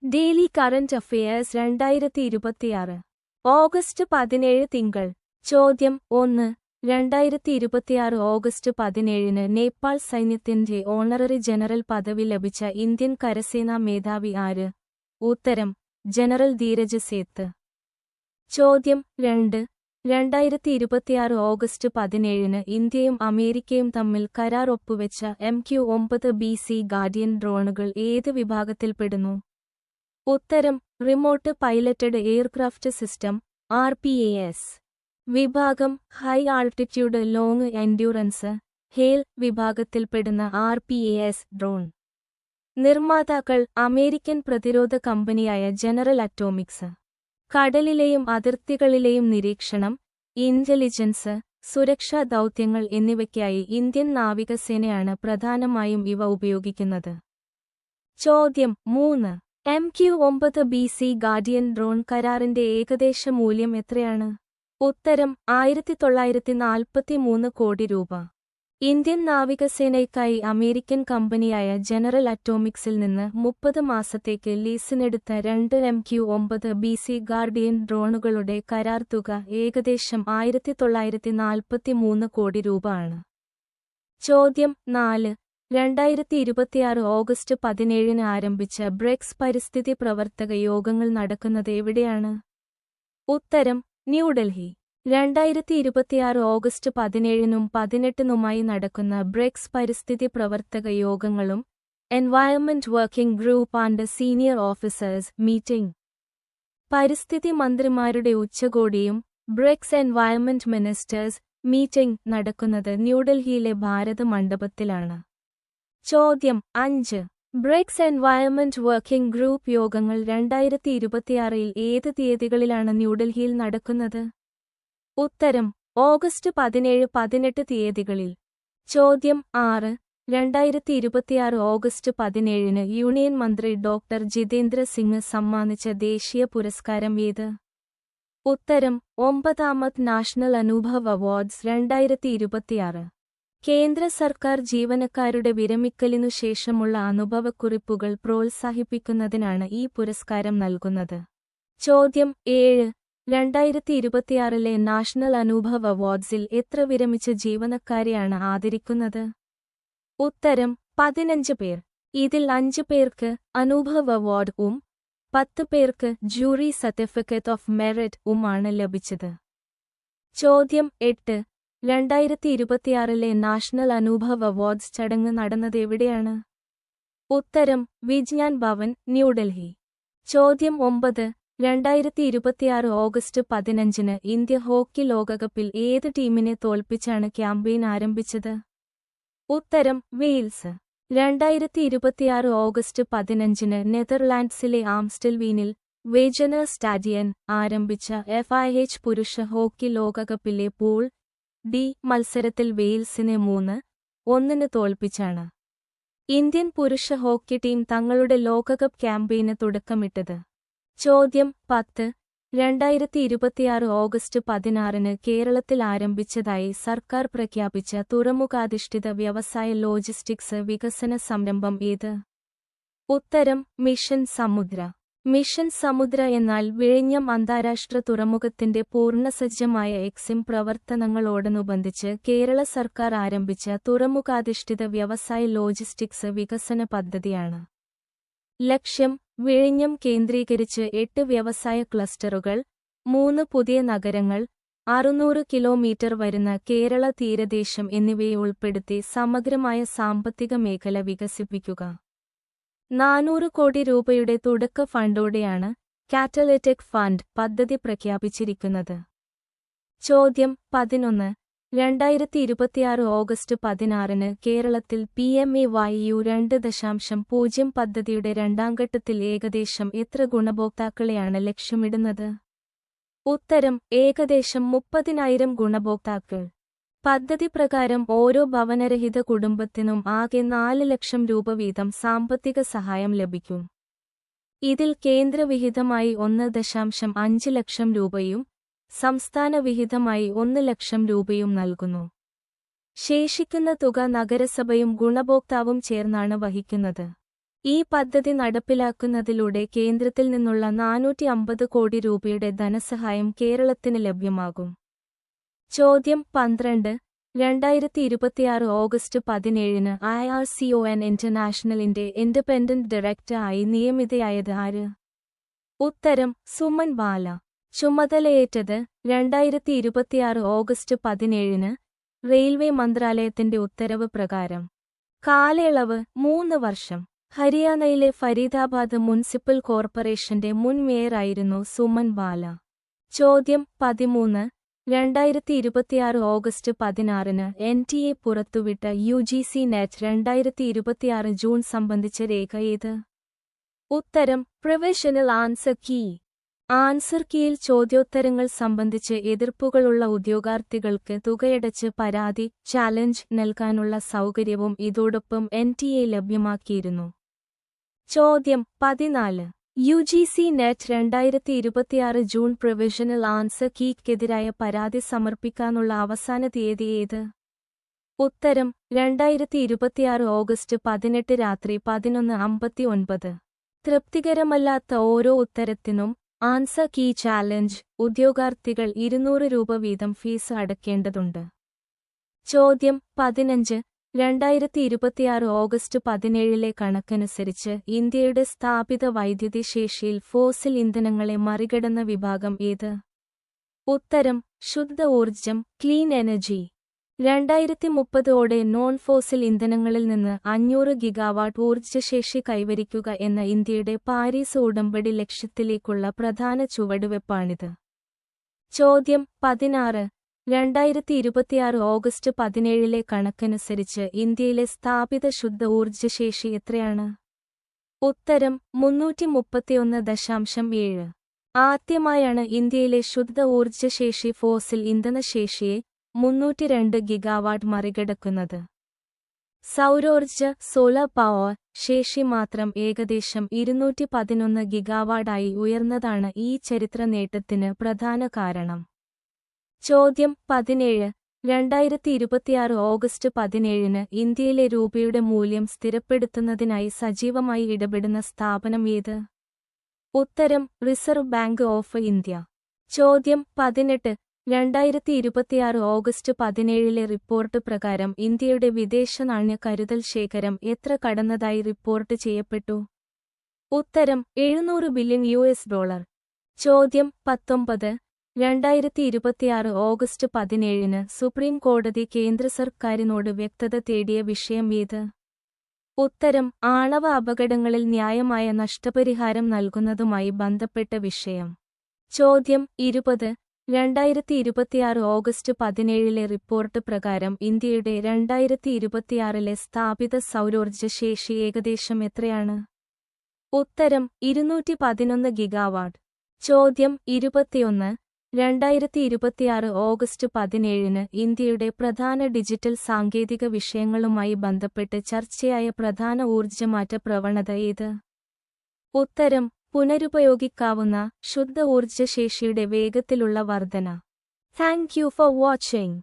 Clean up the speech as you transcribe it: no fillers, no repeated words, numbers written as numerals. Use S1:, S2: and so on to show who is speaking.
S1: Daily current affairs 2026 August 17 തിങ്കൾ. ചോദ്യം 1. 2026 August 17-ന് Nepal സൈന്യത്തിന്റെ ഓണററി ജനറൽ പദവി ലഭിച്ച ഇന്ത്യൻ കരസേനാ മേധാവി ആര്? ഉത്തരം: ജനറൽ ധീരജ് സേത്ത്. ചോദ്യം 2. 2026 ഓഗസ്റ്റ് 17-ന് ഇന്ത്യയും അമേരിക്കയും തമ്മിൽ കരാർ ഒപ്പുവെച്ച MQ-9B ഗാർഡിയൻ ഡ്രോണുകൾ ഏത് വിഭാഗത്തിൽപ്പെടുന്നു? ഉത്തരം: remote piloted aircraft system (RPAS). വിഭാഗം: high altitude long endurance (HALE) വിഭാഗത്തിൽപ്പെടുന്ന RPAS ഡ്രോൺ. നിർമ്മാതാക്കൾ: അമേരിക്കൻ പ്രതിരോധ കമ്പനിയായ ജനറൽ അറ്റോമിക്സ്. കടലിലെയും അതിർത്തികളിലെയും നിരീക്ഷണം, ഇന്റലിജൻസ്, സുരക്ഷാ ദൗത്യങ്ങൾ എന്നിവയ്ക്കായി ഇന്ത്യൻ നാവികസേനയാണ് പ്രധാനമായും ഇവ ഉപയോഗിക്കുന്നത്. ചോദ്യം 3. MQ-9B ഗാർഡിയൻ ഡ്രോൺ കരാറിന്റെ ഏകദേശ മൂല്യം എത്രയാണ്? ഉത്തരം: 1943 കോടി രൂപ. ഇന്ത്യൻ നാവികസേനയ്ക്കായി അമേരിക്കൻ കമ്പനിയായ ജനറൽ അറ്റോമിക്സിൽ നിന്ന് 30 മാസത്തേക്ക് ലീസിനെടുത്ത 2 MQ-9B ഗാർഡിയൻ ഡ്രോണുകളുടെ കരാർ തുക ഏകദേശം 1943 കോടി രൂപ ആണ്. ചോദ്യം 4. 2026 ഓഗസ്റ്റ് 17-ന് ആരംഭിച്ച ബ്രിക്സ് പരിസ്ഥിതി പ്രവർത്തക യോഗങ്ങൾ നടക്കുന്നത് എവിടെയാണ്? ഉത്തരം: ന്യൂഡൽഹി. 2026 ഓഗസ്റ്റ് 17-നും 18-നുമായി നടക്കുന്ന ബ്രിക്സ് പരിസ്ഥിതി പ്രവർത്തക യോഗങ്ങളും environment working group and senior officers meeting, പരിസ്ഥിതി മന്ത്രിമാരുടെ ഉച്ചകോടിയും ബ്രിക്സ് എൻവയറൺമെന്റ് മിനിസ്റ്റേഴ്സ് മീറ്റിംഗ് നടക്കുന്നത് ന്യൂഡൽഹിയിലെ ഭാരത് മണ്ഡപത്തിലാണ്. ചോദ്യം 5. ബ്രിക്സ് എൻവയറൺമെന്റ് വർക്കിംഗ് ഗ്രൂപ്പ് യോഗങ്ങൾ 2026-ൽ ഏത് തീയതികളിലാണ് ന്യൂഡൽഹിയിൽ നടക്കുന്നത്? ഉത്തരം: ഓഗസ്റ്റ് 17-18 തീയതികളിൽ. ചോദ്യം 6. 2026 ഓഗസ്റ്റ് 17-ന് യൂണിയൻ മന്ത്രി ഡോക്ടർ ജിതേന്ദ്ര സിംഗ് സമ്മാനിച്ച ദേശീയ പുരസ്കാരം ഏത്? ഉത്തരം: 9ാമത് നാഷണൽ അനുഭവ് അവാർഡ്സ് 2026. കേന്ദ്ര സർക്കാർ ജീവനക്കാരുടെ വിരമിക്കലിനു ശേഷമുള്ള അനുഭവക്കുറിപ്പുകൾ പ്രോത്സാഹിപ്പിക്കുന്നതിനാണ് ഈ പുരസ്കാരം നൽകുന്നത്. ചോദ്യം 7. 2026-ലെ നാഷണൽ അനുഭവ് അവാർഡ്സിൽ എത്ര വിരമിച്ച ജീവനക്കാരെയാണ് ആദരിക്കുന്നത്? ഉത്തരം: 15 പേർ. ഇതിൽ 5 പേർക്ക് അനുഭവ് അവാർഡ് 10 പേർക്ക് ജൂറി സർട്ടിഫിക്കറ്റ് ഓഫ് മെറിറ്റ് ആണ് ലഭിച്ചത്. ചോദ്യം 8. 2026-ലെ നാഷണൽ അനുഭവ് അവാർഡ്സ് ചടങ്ങ് നടന്നത് എവിടെയാണ്? ഉത്തരം: വിജ്ഞാൻ ഭവൻ, ന്യൂഡൽഹി. ചോദ്യം 9. 2026 ഓഗസ്റ്റ് 15-ന് ഇന്ത്യ ഹോക്കി ലോകകപ്പിൽ ഏത് ടീമിനെ തോൽപ്പിച്ചാണ് ക്യാമ്പയിൻ ആരംഭിച്ചത്? ഉത്തരം: വെയിൽസ്. 2026 ഓഗസ്റ്റ് 15-ന് നെതർലാൻഡ്സിലെ ആംസ്റ്റൽവീനിൽ വേജനർ സ്റ്റാഡിയൻ ആരംഭിച്ച FIH പുരുഷ ഹോക്കി ലോകകപ്പിലെ പൂൾ D മത്സരത്തിൽ വെയിൽസിനെ 3-1 തോൽപ്പിച്ചാണ് ഇന്ത്യൻ പുരുഷ ഹോക്കി ടീം തങ്ങളുടെ ലോകകപ്പ് ക്യാമ്പയിന് തുടക്കമിട്ടത്. ചോദ്യം 10. 2026 ഓഗസ്റ്റ് 16-ന് കേരളത്തിൽ ആരംഭിച്ചതായി സർക്കാർ പ്രഖ്യാപിച്ച തുറമുഖാധിഷ്ഠിത വ്യവസായ ലോജിസ്റ്റിക്സ് വികസന സംരംഭം ഏത്? ഉത്തരം: മിഷൻ സമുദ്ര. മിഷൻ സമുദ്ര എന്നാൽ വിഴിഞ്ഞം അന്താരാഷ്ട്ര തുറമുഖത്തിന്റെ പൂർണ്ണസജ്ജമായ എക്സിം പ്രവർത്തനങ്ങളോടനുബന്ധിച്ച് കേരള സർക്കാർ ആരംഭിച്ച തുറമുഖാധിഷ്ഠിത വ്യവസായ ലോജിസ്റ്റിക്സ് വികസന പദ്ധതിയാണ്. ലക്ഷ്യം: വിഴിഞ്ഞം കേന്ദ്രീകരിച്ച് 8 വ്യവസായ ക്ലസ്റ്ററുകൾ, 3 പുതിയ നഗരങ്ങൾ, 600 കിലോമീറ്റർ വരുന്ന കേരള തീരദേശം എന്നിവയെ ഉൾപ്പെടുത്തി സമഗ്രമായ സാമ്പത്തിക മേഖല വികസിപ്പിക്കുക. 400 കോടി രൂപയുടെ തുടക്ക ഫണ്ടോടെയാണ് കാറ്റലിറ്റിക് ഫണ്ട് പദ്ധതി പ്രഖ്യാപിച്ചിരിക്കുന്നത്. ചോദ്യം 11. 2026 ഓഗസ്റ്റ് 16-ന് കേരളത്തിൽ PMAYU 2.0 പദ്ധതിയുടെ രണ്ടാംഘട്ടത്തിൽ ഏകദേശം എത്ര ഗുണഭോക്താക്കളെയാണ് ലക്ഷ്യമിടുന്നത്? ഉത്തരം: ഏകദേശം 30,000 ഗുണഭോക്താക്കൾ. പദ്ധതി പ്രകാരം ഓരോ ഭവനരഹിത കുടുംബത്തിനും ആകെ 4 ലക്ഷം രൂപ വീതം സാമ്പത്തിക സഹായം ലഭിക്കും. ഇതിൽ കേന്ദ്ര വിഹിതമായി 1.5 ലക്ഷം രൂപയും സംസ്ഥാന വിഹിതമായി 1 ലക്ഷം രൂപയും നൽകുന്നു. ശേഷിക്കുന്ന തുക നഗരസഭയും ഗുണഭോക്താവും ചേർന്നാണ് വഹിക്കുന്നത്. ഈ പദ്ധതി നടപ്പിലാക്കുന്നതിലൂടെ കേന്ദ്രത്തിൽ നിന്നുള്ള 450 കോടി രൂപയുടെ ധനസഹായം കേരളത്തിന് ലഭ്യമാകും. ചോദ്യം 12. 2026 ഓഗസ്റ്റ് 17-ന് IRCON ഇന്റർനാഷണലിന്റെ ഇൻഡിപെൻഡന്റ് ഡയറക്ടർ ആയി നിയമിതയായത് ആര്? ഉത്തരം സുമൻ ബാല. ചുമതലയേറ്റത് 2026 ഓഗസ്റ്റ് 17-ന് റെയിൽവേ മന്ത്രാലയത്തിന്റെ ഉത്തരവ് പ്രകാരം. കാലയളവ് 3 വർഷം. ഹരിയാനയിലെ ഫരീദാബാദ് മുനിസിപ്പൽ കോർപ്പറേഷന്റെ മുൻ മേയറായിരുന്നു സുമൻ ബാല. ചോദ്യം 13. 2026 ഓഗസ്റ്റ് 16-ന് NTA പുറത്തുവിട്ട UGC നെറ്റ് 2026 ജൂൺ സംബന്ധിച്ച രേഖ ഏത്? ഉത്തരം പ്രൊവിഷണൽ ആൻസർ കീ. ആൻസർ കീയിൽ ചോദ്യോത്തരങ്ങൾ സംബന്ധിച്ച് എതിർപ്പുകളുള്ള ഉദ്യോഗാർത്ഥികൾക്ക് തുകയടച്ച് പരാതി, ചാലഞ്ച് നൽകാനുള്ള സൗകര്യവും ഇതോടൊപ്പം NTA ലഭ്യമാക്കിയിരുന്നു. ചോദ്യം 14. UGC NET 2026 June provisional answer കീക്കെതിരായ പരാതി സമർപ്പിക്കാനുള്ള അവസാന തീയതി ഏത്? ഉത്തരം 2026 ഓഗസ്റ്റ് 18 രാത്രി 11:59. തൃപ്തികരമല്ലാത്ത ഓരോ ഉത്തരത്തിനും ആൻസർ കീ ചാലഞ്ച് ഉദ്യോഗാർത്ഥികൾ 200 രൂപ വീതം ഫീസ് അടയ്ക്കേണ്ടതുണ്ട്. ചോദ്യം 15. 2026 ഓഗസ്റ്റ് 17-ലെ കണക്കനുസരിച്ച് ഇന്ത്യയുടെ സ്ഥാപിത വൈദ്യുതി ശേഷിയിൽ ഫോസിൽ ഇന്ധനങ്ങളെ മറികടന്ന വിഭാഗം ഏത്? ഉത്തരം ശുദ്ധ ഊർജ്ജം ക്ലീൻ എനർജി. 2030ഓടെ നോൺ ഫോസിൽ ഇന്ധനങ്ങളിൽ നിന്ന് 500 ഗിഗാവാട്ട് ഊർജ്ജശേഷി കൈവരിക്കുക എന്ന ഇന്ത്യയുടെ പാരീസ് ഉടമ്പടി ലക്ഷ്യത്തിലേക്കുള്ള പ്രധാന ചുവടുവെപ്പാണിത്. ചോദ്യം 16. 2026 ഓഗസ്റ്റ് 17-ലെ കണക്കനുസരിച്ച് ഇന്ത്യയിലെ സ്ഥാപിത ശുദ്ധ ഊർജ്ജശേഷി എത്രയാണ്? ഉത്തരം 331.7. ആദ്യമായാണ് ഇന്ത്യയിലെ ശുദ്ധ ഊർജ്ജശേഷി ഫോസിൽ ഇന്ധനശേഷിയെ 302 ഗിഗാവാട്ട് മറികടക്കുന്നത്. സൗരോർജ്ജ സോളാർ പവർ ശേഷി മാത്രം ഏകദേശം 211 ഗിഗാവാട്ടായി ഉയർന്നതാണ് ഈ ചരിത്ര നേട്ടത്തിന് പ്രധാന കാരണം. ചോദ്യം 17. 2026 ഓഗസ്റ്റ് 17-ന് ഇന്ത്യയിലെ രൂപയുടെ മൂല്യം സ്ഥിരപ്പെടുത്തുന്നതിനായി സജീവമായി ഇടപെടുന്ന സ്ഥാപനം ഏത്? ഉത്തരം റിസർവ് ബാങ്ക് ഓഫ് ഇന്ത്യ. ചോദ്യം 18. 2026 ഓഗസ്റ്റ് 17-ലെ റിപ്പോർട്ട് പ്രകാരം ഇന്ത്യയുടെ വിദേശ നാണ്യ കരുതൽ ശേഖരം എത്ര കടന്നതായി റിപ്പോർട്ട് ചെയ്യപ്പെട്ടു? ഉത്തരം $700 ബില്യൺ. ചോദ്യം 19. 2026 ഓഗസ്റ്റ് 17-ന് സുപ്രീം കോടതി കേന്ദ്ര സർക്കാരിനോട് വ്യക്തത തേടിയ വിഷയം ഏത്? ഉത്തരം ആണവ അപകടങ്ങളിൽ ന്യായമായ നഷ്ടപരിഹാരം നൽകുന്നതുമായി ബന്ധപ്പെട്ട വിഷയം. ചോദ്യം 20. 2026 ഓഗസ്റ്റ് 17-ലെ റിപ്പോർട്ട് പ്രകാരം ഇന്ത്യയുടെ 2026-ലെ സ്ഥാപിത സൗരോർജ്ജ ശേഷി ഏകദേശം എത്രയാണ്? ഉത്തരം 211 ഗിഗാവാട്ട്. ചോദ്യം 21. 2026 ഓഗസ്റ്റ് 17-ന് ഇന്ത്യയുടെ പ്രധാന ഡിജിറ്റൽ സാങ്കേതിക വിഷയങ്ങളുമായി ബന്ധപ്പെട്ട് ചർച്ചയായ പ്രധാന ഊർജ്ജമാറ്റ പ്രവണത ഏത്? ഉത്തരം പുനരുപയോഗിക്കാവുന്ന ശുദ്ധ ഊർജ്ജശേഷിയുടെ വേഗത്തിലുള്ള വർധന. Thank you for watching.